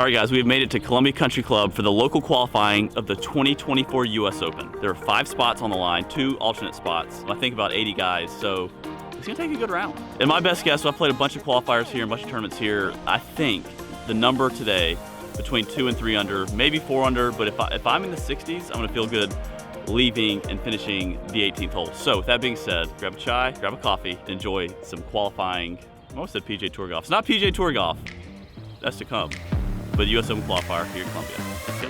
All right, guys, we have made it to Columbia Country Club for the local qualifying of the 2024 U.S. Open. There are 5 spots on the line, 2 alternate spots. I think about 80 guys, so it's gonna take a good round. And my best guess, I've played a bunch of qualifiers here, a bunch of tournaments here. I think the number today, between 2 and 3 under, maybe 4 under, but if I'm in the 60s, I'm gonna feel good leaving and finishing the 18th hole. So with that being said, grab a chai, grab a coffee, enjoy some qualifying. I almost said PGA Tour golf. It's not PGA Tour golf, that's to come. But U.S. Open qualifier here in Columbia. Let's go.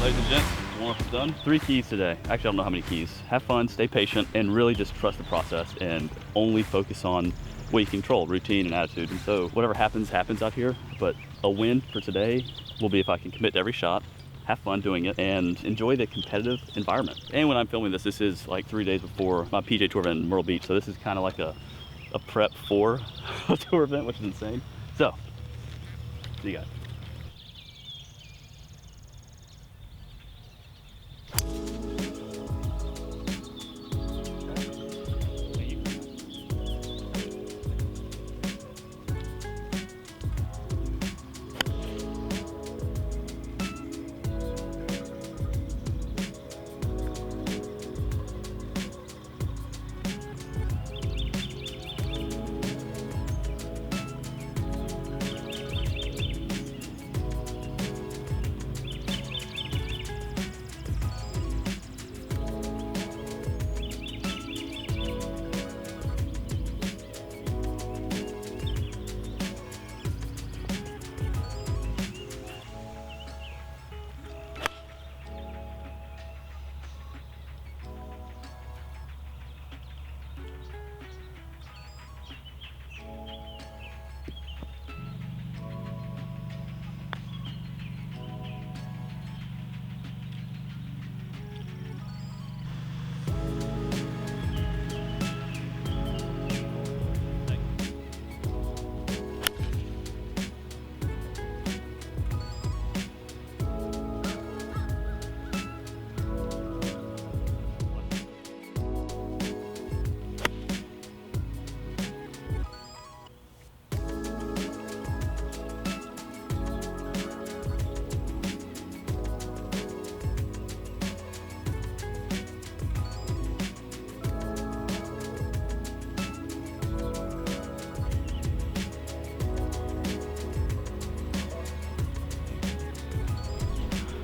Ladies and gents, warm-up is done. 3 keys today. Actually, I don't know how many keys. Have fun, stay patient, and really just trust the process and only focus on what you control, routine and attitude. And so whatever happens, happens out here. But a win for today will be if I can commit to every shot, have fun doing it, and enjoy the competitive environment. And when I'm filming this, this is like 3 days before my PGA Tour event in Myrtle Beach, so this is kind of like a prep for a tour event, which is insane. So, see you guys.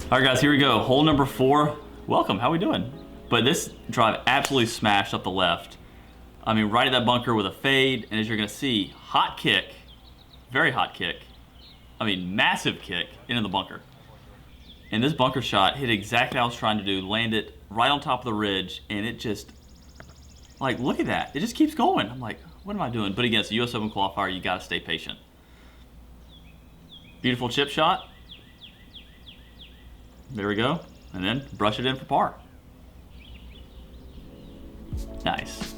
All right, guys, here we go. Hole number 4. Welcome, how we doing? But this drive absolutely smashed up the left. I mean, right at that bunker with a fade, and as you're gonna see, hot kick, very hot kick. I mean, massive kick into the bunker. And this bunker shot hit exactly what I was trying to do, landed right on top of the ridge, and it just, like, look at that. It just keeps going. I'm like, what am I doing? But again, it's a US Open qualifier, you gotta stay patient. Beautiful chip shot. There we go, and then brush it in for par. Nice.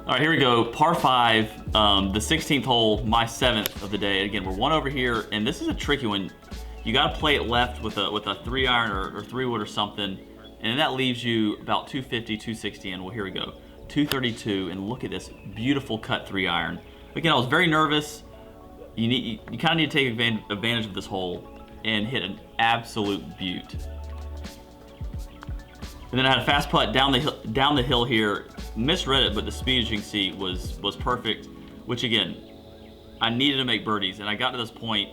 All right, here we go. Par 5, the 16th hole, my 7th of the day. Again, we're one over here, and this is a tricky one. You got to play it left with a 3-iron or 3-wood or something, and that leaves you about 250, 260 in. Well, here we go. 232, and look at this beautiful cut 3-iron. Again, I was very nervous. You kind of need to take advantage of this hole and hit an absolute beaut. And then I had a fast putt down the hill here. Misread it, but the speed, as you can see, was perfect. Which again, I needed to make birdies, and I got to this point,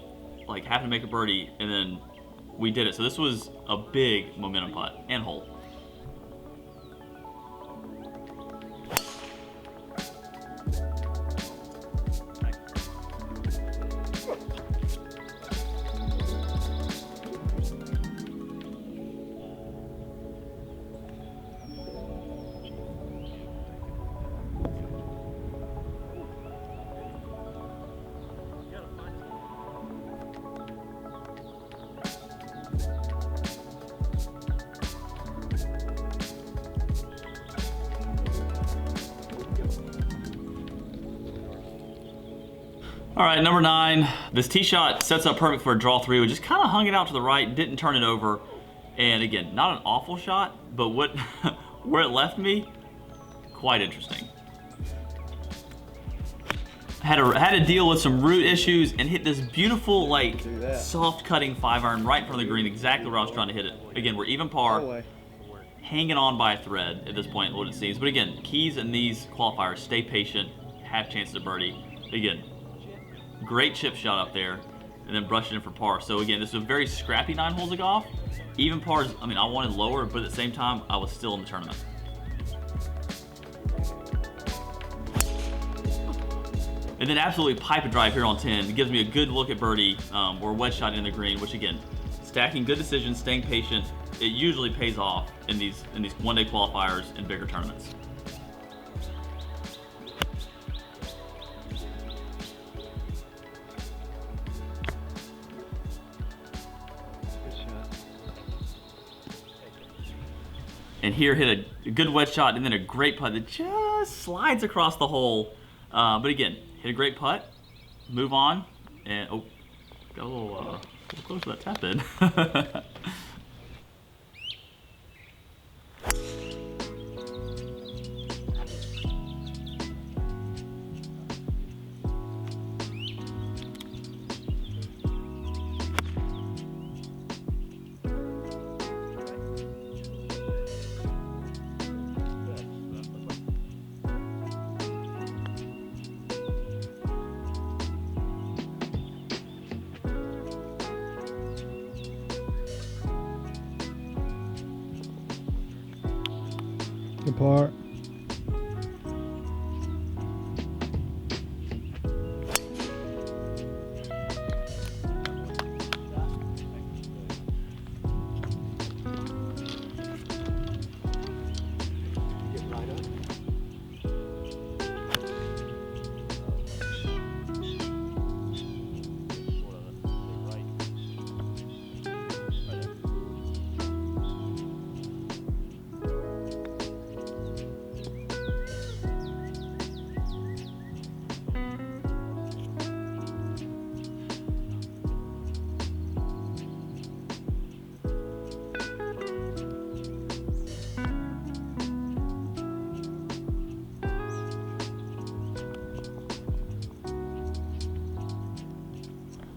like having to make a birdie, and then we did it. So this was a big momentum putt and hole. All right, number 9. This tee shot sets up perfect for a draw 3. We just kind of hung it out to the right, didn't turn it over. And again, not an awful shot, but where it left me, quite interesting. Had to deal with some root issues and hit this beautiful, like, soft cutting 5-iron right in front of the green, exactly where I was trying to hit it. Again, we're even par, hanging on by a thread at this point, what it seems. But again, keys in these qualifiers, stay patient, have chances to birdie. Again, great chip shot up there, and then brush it in for par. So again, this is a very scrappy 9 holes of golf. Even pars, I mean, I wanted lower, but at the same time, I was still in the tournament. And then absolutely pipe a drive here on 10. It gives me a good look at birdie, or wedge shot in the green, which again, stacking good decisions, staying patient, it usually pays off in these one-day qualifiers and bigger tournaments. And here hit a good wedge shot and then a great putt that just slides across the hole. But again, hit a great putt, move on, and oh, got a little close to that tap in. Apart.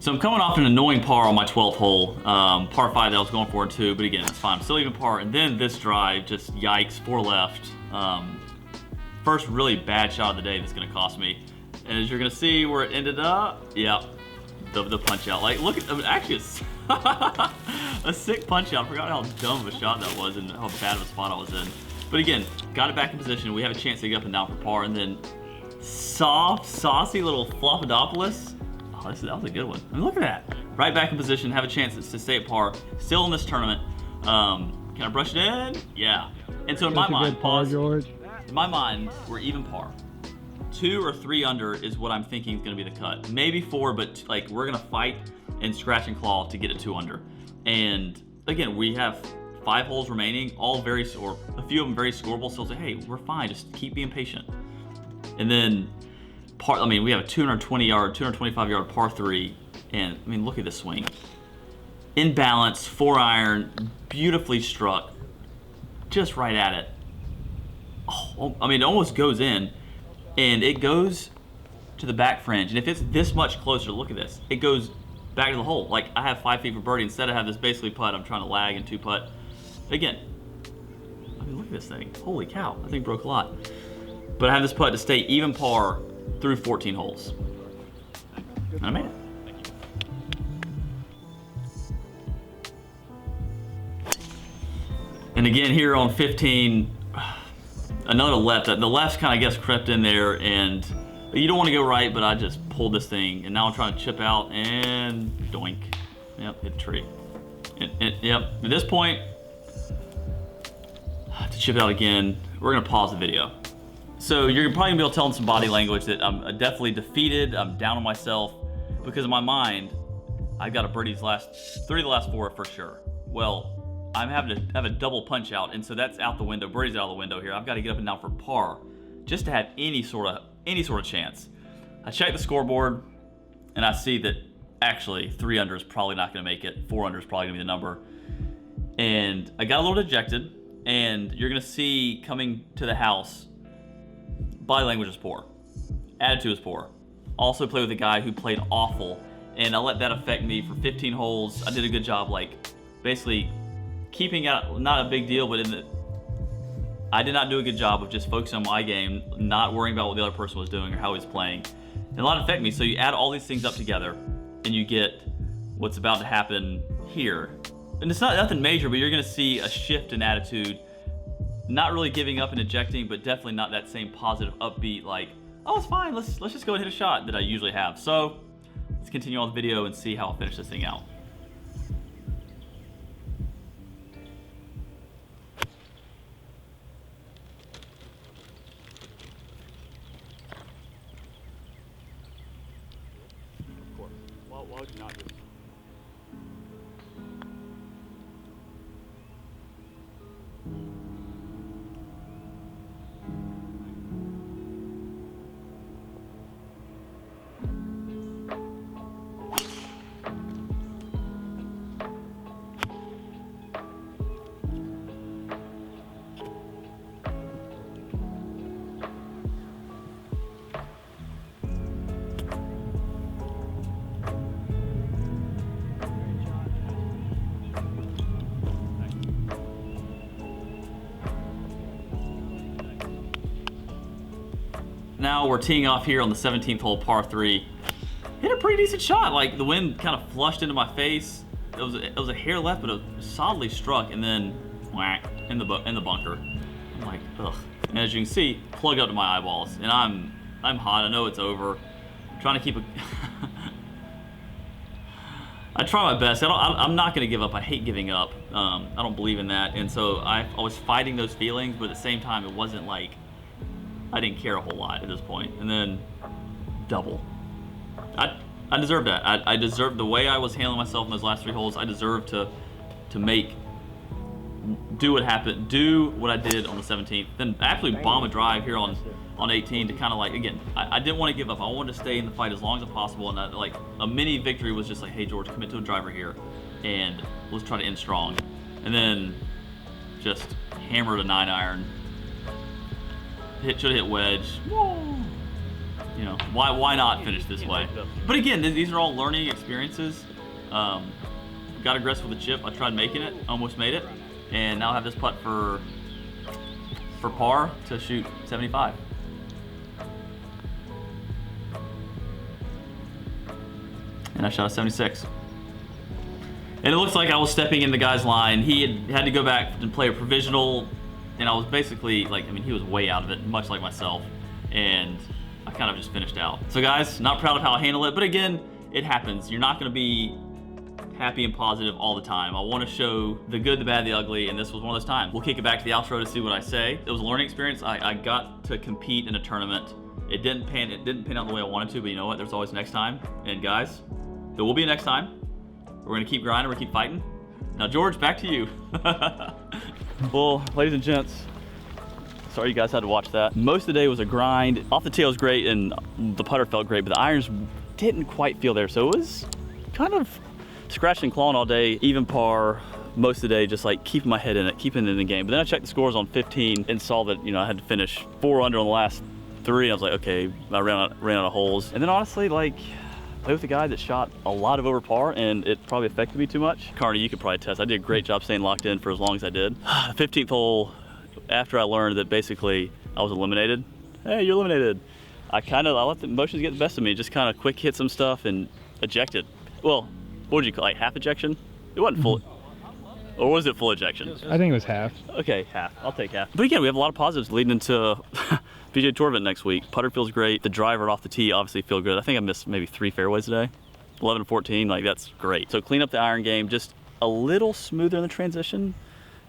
So I'm coming off an annoying par on my 12th hole, par 5 that I was going for in 2, but again, it's fine. I'm still even par, and then this drive, just yikes, 4 left. First really bad shot of the day that's gonna cost me. And as you're gonna see where it ended up, yeah, the punch out. Like, look at, I mean, actually it's a sick punch out. I forgot how dumb of a shot that was and how bad of a spot I was in. But again, got it back in position. We have a chance to get up and down for par, and then soft, saucy little Floppadopoulos. Oh, that was a good one. I mean, look at that. Right back in position, have a chance to stay at par. Still in this tournament. Can I brush it in? Yeah. And so in my mind, par, George. In my mind, we're even par. 2 or 3 under is what I'm thinking is going to be the cut. Maybe 4, but like we're going to fight and scratch and claw to get it 2 under. And again, we have 5 holes remaining, all very, or a few of them very scoreable. So I'll say, hey, we're fine. Just keep being patient. And then we have a 220 yard, 225 yard par 3, and I mean, look at this swing. In balance, 4-iron, beautifully struck, just right at it. Oh, I mean, it almost goes in, and it goes to the back fringe. And if it's this much closer, look at this. It goes back to the hole. Like, I have 5 feet for birdie. Instead, I have this basically putt. I'm trying to lag and 2-putt. Again, I mean, look at this thing. Holy cow, that thing broke a lot. But I have this putt to stay even par through 14 holes. And I made it. And again, here on 15, another left. The left's kind of, I guess, crept in there, and you don't want to go right, but I just pulled this thing, and now I'm trying to chip out, and doink. Yep, hit the tree. Yep, at this point, to chip out again, we're gonna pause the video. So you're probably gonna be able to tell in some body language that I'm definitely defeated, I'm down on myself, because in my mind, I got a birdie's 3 of the last 4 for sure. Well, I'm having to have a double punch out, and so that's out the window. Birdie's out of the window here. I've got to get up and down for par just to have any sort of chance. I check the scoreboard, and I see that actually 3 under is probably not going to make it. 4 under is probably going to be the number. And I got a little dejected, and you're going to see coming to the house, body language is poor. Attitude is poor. Also play with a guy who played awful, and I let that affect me for 15 holes. I did a good job, like, basically keeping out, not a big deal, but I did not do a good job of just focusing on my game, not worrying about what the other person was doing or how he was playing. And a lot affected me. So you add all these things up together, and you get what's about to happen here. And it's not nothing major, but you're gonna see a shift in attitude. Not really giving up and ejecting, but definitely not that same positive, upbeat, like, oh, it's fine, let's just go and hit a shot that I usually have. So let's continue on the video and see how I'll finish this thing out. Why would you not just... Now we're teeing off here on the 17th hole, par 3. Hit a pretty decent shot. Like, the wind kind of flushed into my face. It was a hair left, but it was solidly struck, and then whack in the bunker. I'm like, ugh. And as you can see, plugged up to my eyeballs, and I'm hot. I know it's over. I'm trying to keep a. I try my best. I'm not gonna give up. I hate giving up. I don't believe in that, and so I was fighting those feelings, but at the same time, it wasn't like I didn't care a whole lot at this point. And then double. I deserve that. I deserve the way I was handling myself in those last 3 holes. I deserve to do what happened, do what I did on the 17th, then actually bomb a drive here on 18 to kind of like, again, I didn't want to give up. I wanted to stay in the fight as long as possible, and like a mini victory was just like, hey George, commit to a driver here, and let's try to end strong. And then just hammered a 9-iron. Should have hit wedge. Whoa. You know, why not finish this way? But again, these are all learning experiences. Got aggressive with the chip. I tried making it, almost made it, and now I have this putt for par to shoot 75. And I shot a 76. And it looks like I was stepping in the guy's line. He had to go back and play a provisional, and I was basically like, I mean, he was way out of it, much like myself, and I kind of just finished out. So guys, not proud of how I handle it, but again, it happens. You're not gonna be happy and positive all the time. I want to show the good, the bad, the ugly, and this was one of those times. We'll kick it back to the outro to see what I say. It was a learning experience. I got to compete in a tournament. It didn't pan out the way I wanted to, but you know what? There's always next time. And guys, there will be a next time. We're gonna keep grinding, we're gonna keep fighting. Now George, back to you. Well, ladies and gents, Sorry you guys had to watch that. Most of the day was a grind. Off the tee was great and the putter felt great, but the irons didn't quite feel there. So it was kind of scratching and clawing all day, even par most of the day, just like keeping my head in it, keeping it in the game. But then I checked the scores on 15 and saw that, I had to finish 4 under on the last 3. I was like, okay, I ran out of holes. And then honestly, like, play with a guy that shot a lot of over par, and it probably affected me too much. Carney, you could probably attest. I did a great job staying locked in for as long as I did. The 15th hole, after I learned that basically I was eliminated. Hey, you're eliminated. I let the emotions get the best of me. Just kind of quick hit some stuff and ejected. Well, what would you call it? Like half ejection? It wasn't full. Or was it full ejection? I think it was half. Okay, half. I'll take half. But again, we have a lot of positives leading into PGA Tour event next week. Putter feels great. The driver off the tee obviously feel good. I think I missed maybe 3 fairways today. 11 and 14, like that's great. So clean up the iron game, just a little smoother in the transition.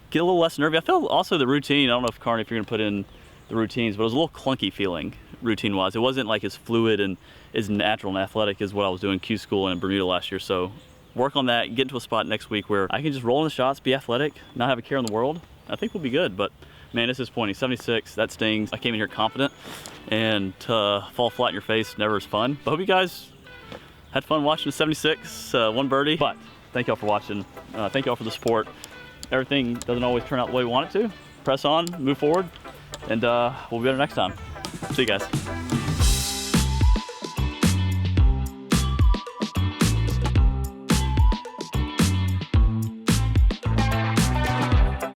Get a little less nervy. I feel also the routine, I don't know if Carney, if you're gonna put in the routines, but it was a little clunky feeling routine-wise. It wasn't like as fluid and as natural and athletic as what I was doing Q School and in Bermuda last year. So work on that, get into a spot next week where I can just roll in the shots, be athletic, not have a care in the world. I think we'll be good, but man, it's disappointing. 76, that stings. I came in here confident, and to fall flat in your face never is fun. But I hope you guys had fun watching the 76, 1 birdie. But thank y'all for watching. Thank y'all for the support. Everything doesn't always turn out the way we want it to. Press on, move forward, and we'll be better next time. See you guys.